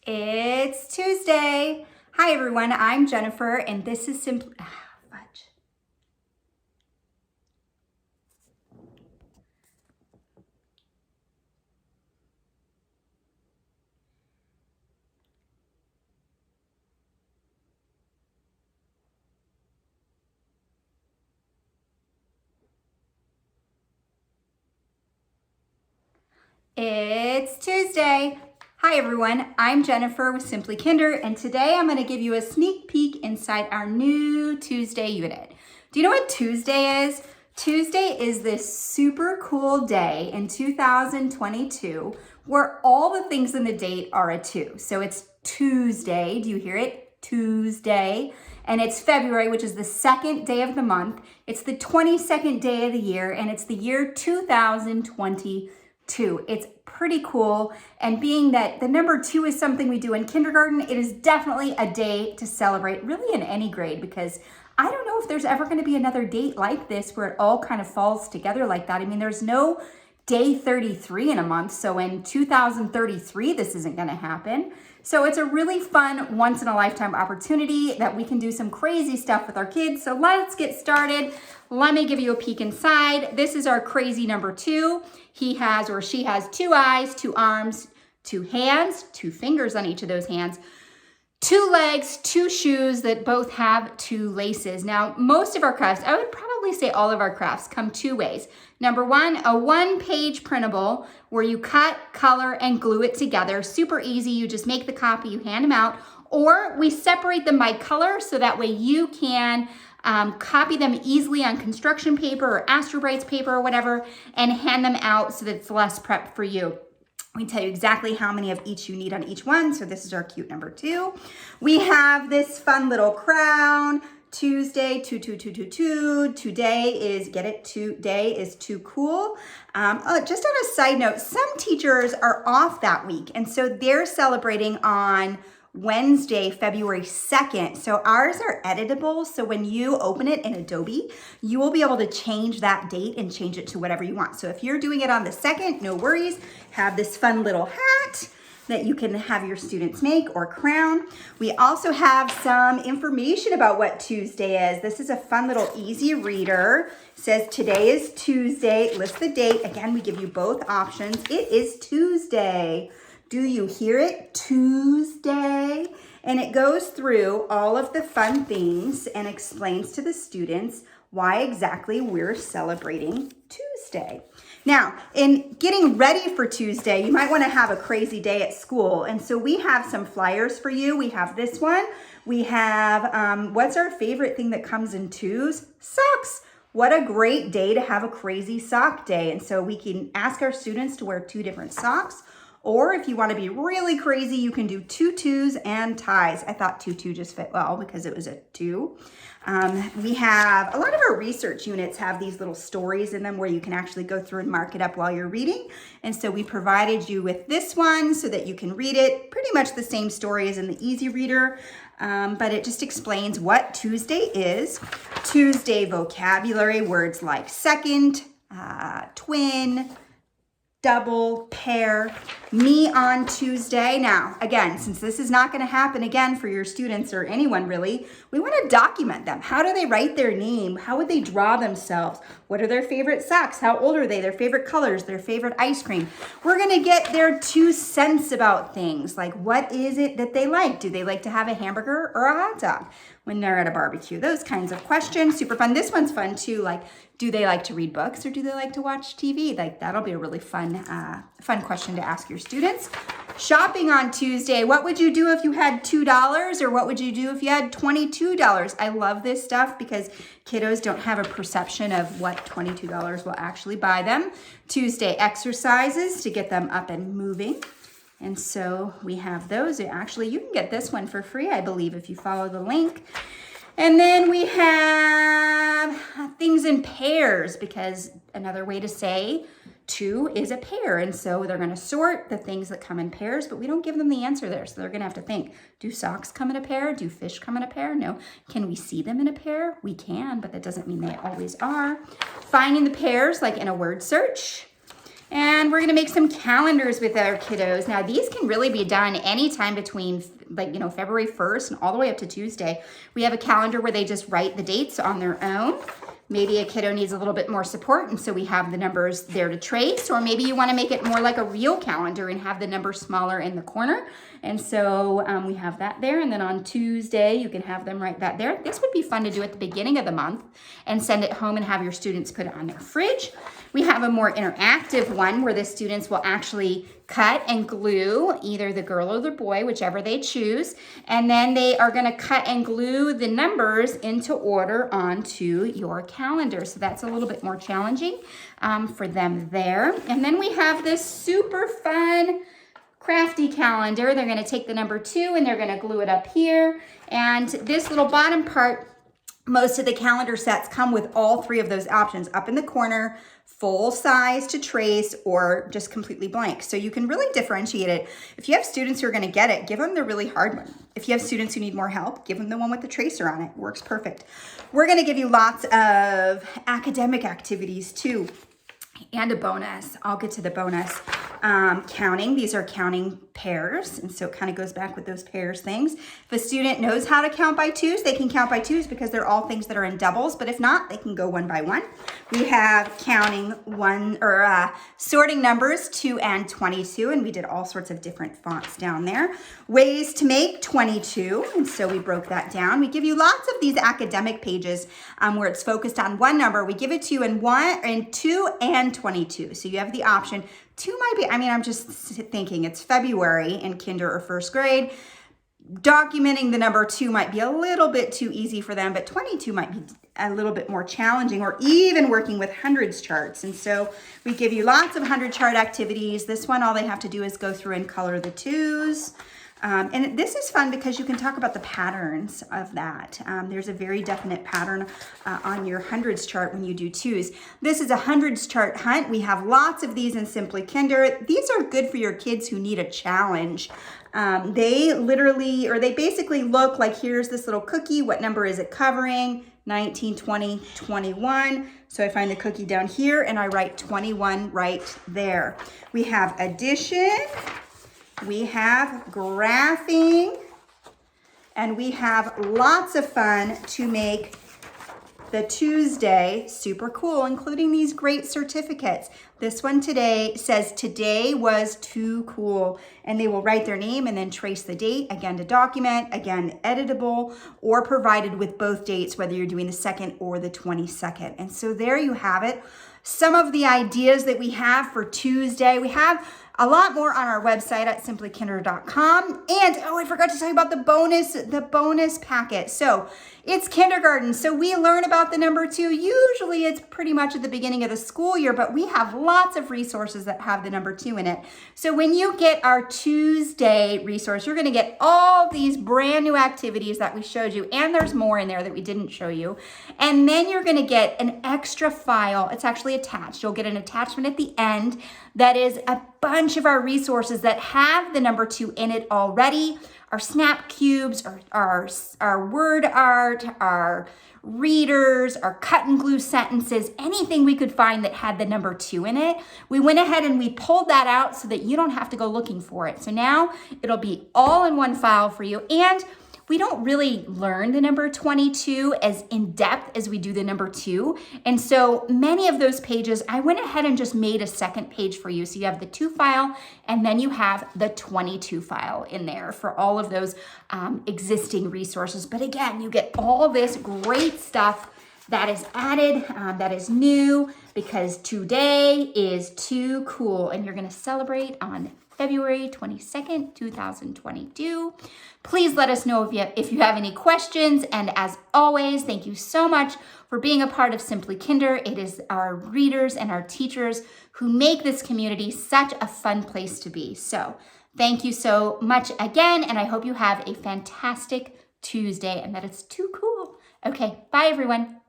It's Tuesday. Hi everyone, I'm Jennifer and this is simply fudge. It's Tuesday. Hi everyone, I'm Jennifer with Simply Kinder, and today I'm going to give you a sneak peek inside our new Tuesday unit. Do you know what Tuesday is? Tuesday is this super cool day in 2022 where all the things in the date are a 2. So it's Tuesday, do you hear it? Tuesday. And it's February, which is the second day of the month. It's the 22nd day of the year, and it's the year 2022. It's pretty cool, and being that the number 2 is something we do in kindergarten, it is definitely a day to celebrate really in any grade, because I don't know if there's ever going to be another date like this where it all kind of falls together like that. I mean, there's no day 33 in a month, so in 2033 this isn't going to happen. So it's a really fun once in a lifetime opportunity that we can do some crazy stuff with our kids. So let's get started. Let me give you a peek inside. This is our crazy number 2. He has or she has 2 eyes, 2 arms, 2 hands, 2 fingers on each of those hands, 2 legs, 2 shoes that both have 2 laces. Now, most of our crafts, I would probably say all of our crafts, come 2 ways. Number 1, a 1-page printable where you cut, color, and glue it together. Super easy. You just make the copy, you hand them out. Or we separate them by color so that way you can copy them easily on construction paper or Astrobrites paper or whatever and hand them out so that it's less prep for you. We tell you exactly how many of each you need on each one. So this is our cute number 2. We have this fun little crown. Tuesday, 22222. Today is, get it, today is too cool. Just on a side note, some teachers are off that week, and so they're celebrating on Wednesday, February 2nd. So ours are editable. So when you open it in Adobe, you will be able to change that date and change it to whatever you want. So if you're doing it on the 2nd, no worries. Have this fun little hat that you can have your students make or crown. We also have some information about what Tuesday is. This is a fun little easy reader. It says today is Tuesday, lists the date. Again, we give you both options. It is Tuesday. Do you hear it? Tuesday. And it goes through all of the fun things and explains to the students why exactly we're celebrating Tuesday. Now, in getting ready for Tuesday, you might want to have a crazy day at school. And so we have some flyers for you. We have this one. We have, what's our favorite thing that comes in 2s? Socks. What a great day to have a crazy sock day. And so we can ask our students to wear 2 different socks. Or if you want to be really crazy, you can do tutus and ties. I thought tutu just fit well because it was a 2. We have, a lot of our research units have these little stories in them where you can actually go through and mark it up while you're reading. And so we provided you with this one so that you can read it. Pretty much the same story as in the Easy Reader, but it just explains what Tuesday is. Tuesday vocabulary, words like second, twin, double, pair, me on Tuesday. Now, again, since this is not going to happen again for your students or anyone really, we want to document them. How do they write their name? How would they draw themselves? What are their favorite socks? How old are they? Their favorite colors, their favorite ice cream. We're going to get their 2 cents about things. Like, what is it that they like? Do they like to have a hamburger or a hot dog when they're at a barbecue? Those kinds of questions. Super fun. This one's fun too. Like, do they like to read books or do they like to watch TV? Like, that'll be a really fun question to ask your students. Shopping on Tuesday. What would you do if you had $2, or what would you do if you had $22? I love this stuff because kiddos don't have a perception of what $22 will actually buy them. Tuesday exercises to get them up and moving. And so we have those. Actually, you can get this one for free, I believe, if you follow the link. And then we have things in pairs, because another way to say 2 is a pair. And so they're going to sort the things that come in pairs, but we don't give them the answer there. So they're going to have to think, do socks come in a pair? Do fish come in a pair? No. Can we see them in a pair? We can, but that doesn't mean they always are. Finding the pairs, like in a word search. And we're gonna make some calendars with our kiddos. Now these can really be done anytime between February 1st and all the way up to Tuesday. We have a calendar where they just write the dates on their own. Maybe a kiddo needs a little bit more support, and so we have the numbers there to trace, or maybe you wanna make it more like a real calendar and have the numbers smaller in the corner. And so we have that there, and then on Tuesday, you can have them write that there. This would be fun to do at the beginning of the month and send it home and have your students put it on their fridge. We have a more interactive one where the students will actually cut and glue either the girl or the boy, whichever they choose, and then they are gonna cut and glue the numbers into order onto your calendar. So that's a little bit more challenging for them there. And then we have this super fun crafty calendar. They're gonna take the number 2 and they're gonna glue it up here. And this little bottom part, most of the calendar sets come with all 3 of those options: up in the corner, full size to trace, or just completely blank. So you can really differentiate it. If you have students who are gonna get it, give them the really hard one. If you have students who need more help, give them the one with the tracer on it. Works perfect. We're gonna give you lots of academic activities too, and a bonus. I'll get to the bonus. Counting. These are counting pairs, and so it kind of goes back with those pairs things. If a student knows how to count by 2s, they can count by 2s because they're all things that are in doubles, but if not, they can go 1 by 1. We have counting sorting numbers 2 and 22, and we did all sorts of different fonts down there. Ways to make 22, and so we broke that down. We give you lots of these academic pages where it's focused on one number. We give it to you in 2 and 22, so you have the option. 2 might be, I'm just thinking it's February in kinder or first grade. Documenting the number 2 might be a little bit too easy for them, but 22 might be a little bit more challenging, or even working with hundreds charts. And so we give you lots of 100 chart activities. This one, all they have to do is go through and color the 2s. And this is fun because you can talk about the patterns of that. There's a very definite pattern on your hundreds chart when you do 2s. This is a hundreds chart hunt. We have lots of these in Simply Kinder. These are good for your kids who need a challenge. They basically look like, here's this little cookie. What number is it covering? 19, 20, 21. So I find the cookie down here and I write 21 right there. We have addition. We have graphing, and we have lots of fun to make the Tuesday super cool, including these great certificates. This one today says, today was too cool, and they will write their name and then trace the date, again to document, again editable, or provided with both dates, whether you're doing the 2nd or the 22nd. And so there you have it. Some of the ideas that we have for Tuesday. We have a lot more on our website at simplykinder.com. And I forgot to tell you about the bonus packet. So it's kindergarten, so we learn about the number 2. Usually it's pretty much at the beginning of the school year, but we have lots of resources that have the number 2 in it. So when you get our Tuesday resource, you're gonna get all these brand new activities that we showed you, and there's more in there that we didn't show you. And then you're gonna get an extra file. It's actually attached. You'll get an attachment at the end that is a bunch of our resources that have the number 2 in it already. Our snap cubes, our word art, our readers, our cut and glue sentences, anything we could find that had the number 2 in it. We went ahead and we pulled that out so that you don't have to go looking for it. So now it'll be all in one file for you. And we don't really learn the number 22 as in depth as we do the number 2. And so many of those pages, I went ahead and just made a second page for you. So you have the 2 file, and then you have the 22 file in there for all of those existing resources. But again, you get all this great stuff that is added, that is new, because today is too cool, and you're gonna celebrate on February 22nd, 2022. Please let us know if you have any questions. And as always, thank you so much for being a part of Simply Kinder. It is our readers and our teachers who make this community such a fun place to be. So thank you so much again, and I hope you have a fantastic Tuesday and that it's too cool. Okay, bye everyone.